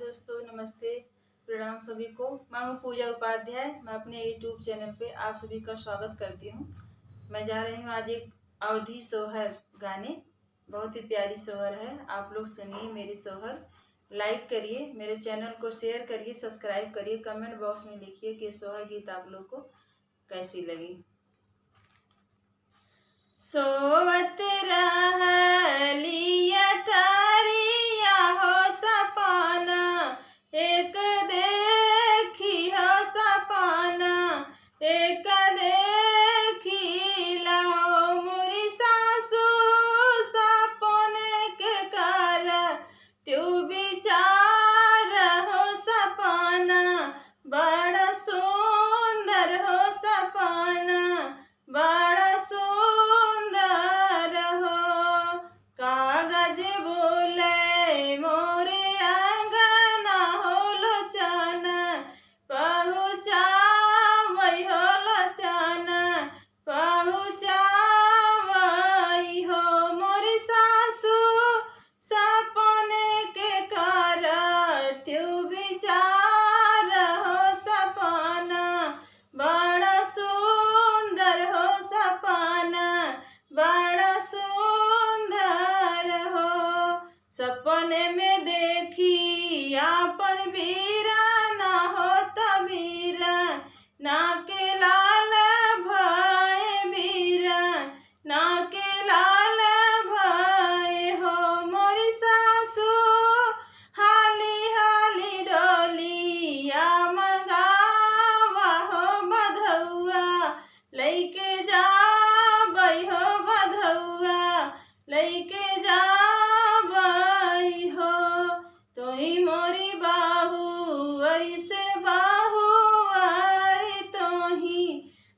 दोस्तों, नमस्ते, प्रणाम सभी को। मैं हूँ पूजा उपाध्याय। मैं अपने यूट्यूब चैनल पे आप सभी का स्वागत करती हूँ। मैं जा रही हूँ आज एक अवधी सोहर गाने। बहुत ही प्यारी सोहर है, आप लोग सुनिए मेरी सोहर। लाइक करिए, मेरे चैनल को शेयर करिए, सब्सक्राइब करिए, कमेंट बॉक्स में लिखिए कि सोहर गीत आप लोग को कैसी लगी। सोवत रहली अटारिया हो सपना, एक देखी हो सपना, एक देखी लाओ मोरी सासू सपने के कर त्यू विचार हो सपना, बड़ा सुंदर हो सपना, बड़ा सुंदर हो। कागज बोले मोरे आंगना हो लोचन, पहुँचावई हो लोचन, पहुँचावई हो मोरी सासू सपने के कर त्यू विचार हो सपना, बड़ा सुंदर हो सपना, बड़ा सुंदर हो। सपने में देखी आपन वीराना हो तबीरा, ना के लाल भाई वीरा, ना के लाल भाई हो मोरी सासू हाली हाली डोलिया मंगावा हो बधौआ, लैके जाबई हो बधौआ, लैके जाबई हो। तोही मोरी बाहू अरी से बाहू अरी, तोही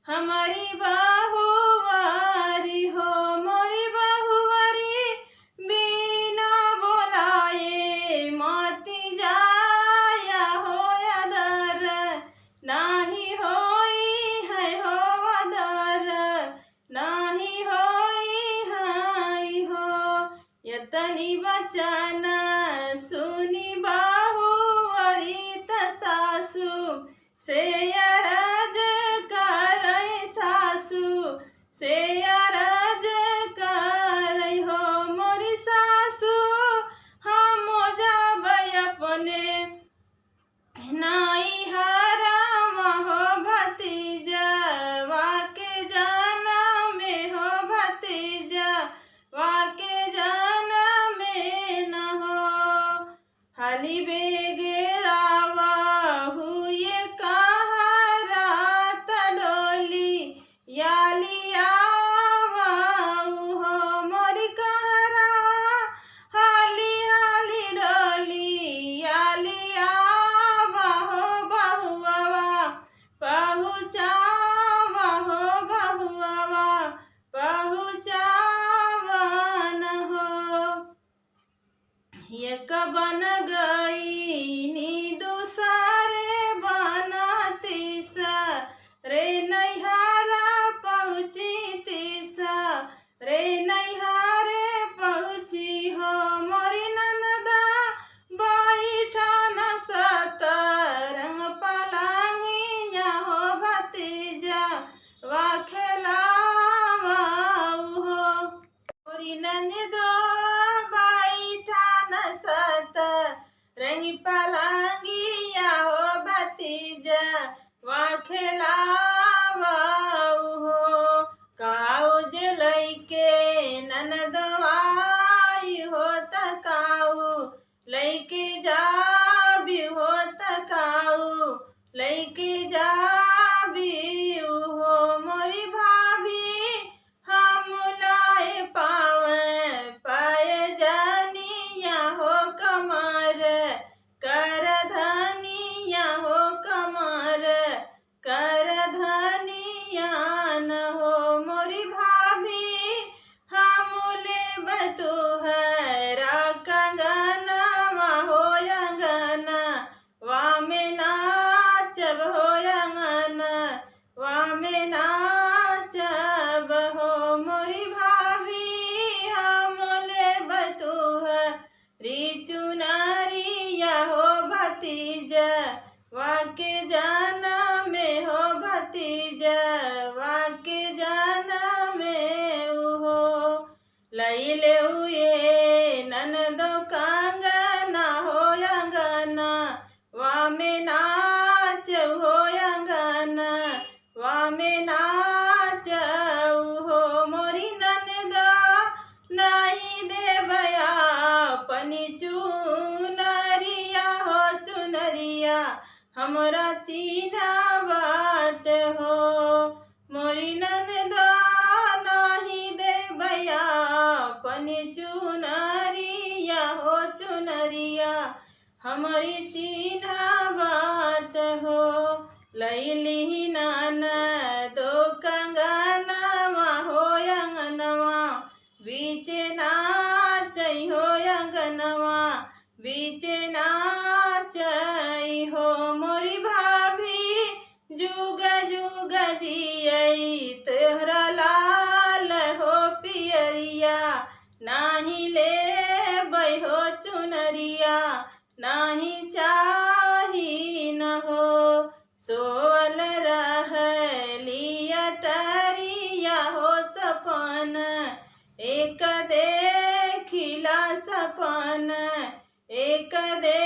हमारी बाहू अरी हो मोरी बाहू अरी, बिना बोलाए मोती जाया हो अदर, नाही होई है हो अदर, नाही होई है हो। यतनी वचन सुनी बाहू अरी त सासू से अरज करई, सासू से अरज करई हो मोरी सासू, हम जाबई अपने नाई हराम हो भतीजा, वाके जाना में हो भतीजा, वाके जाना में न हो। हाली बेगे रावा हुए कहा रात डोली, याली आवाऊ हो मोरी कहरा, हाली हाली डोली याली आवा हो बहुआवा, पहुँचावा हो बहुआवा, पहुँचावा न हो। एक बन गई नी दूसरे बना तीसा, रे नैहारा पहुँची तीसा, रे नैहारे पहुँची हो मोरी ननदा, बैठा न सतरंग पलंगिया हो भतीजा, वा खेलावाऊ हो मोरी ननदो, बैठा न सतरंग पलंगिया हो भतीजा, वा खेलावाऊ हो। काऊ जे लैके ननदवाई हो तकाऊ, लैके जाबी हो तकाऊ, लैके जाबी हो मोरी भाभी, हम लाए पावे पाए जानिया हो कमर, कर धनिया हो कमर, कर धनिया न हो मोरी भाभी, हम ले तुहरा कंगनवा हो अंगना, वा में नाचब हो अंगना, वा भतीजा वाके जाना में हो भतीजा वाके जाना में हो लैले हुए ननदो कांगना हो अंगना वामे नाच हो अंगना वामे नाच हो मोरी ननदो नहीं दे बया पनी चुनरिया हो चुनरिया हमरा चीना बाट हो मोरी ननदो नहीं दे बया पनी चुनरिया हो चुनरिया हमारी चीना बाट हो लैली ननदो कंगनवा हो अंगनवा बीचे नाचै हो अंगनवा बीचे नाचै हो मोरी भाभी जुग जुग जियै तोहरा लाल हो पियरिया नाही ले हो चुनरिया नाही चाही न हो सोवल रहली अटरिया हो सपन एक देखिला सपन एक दे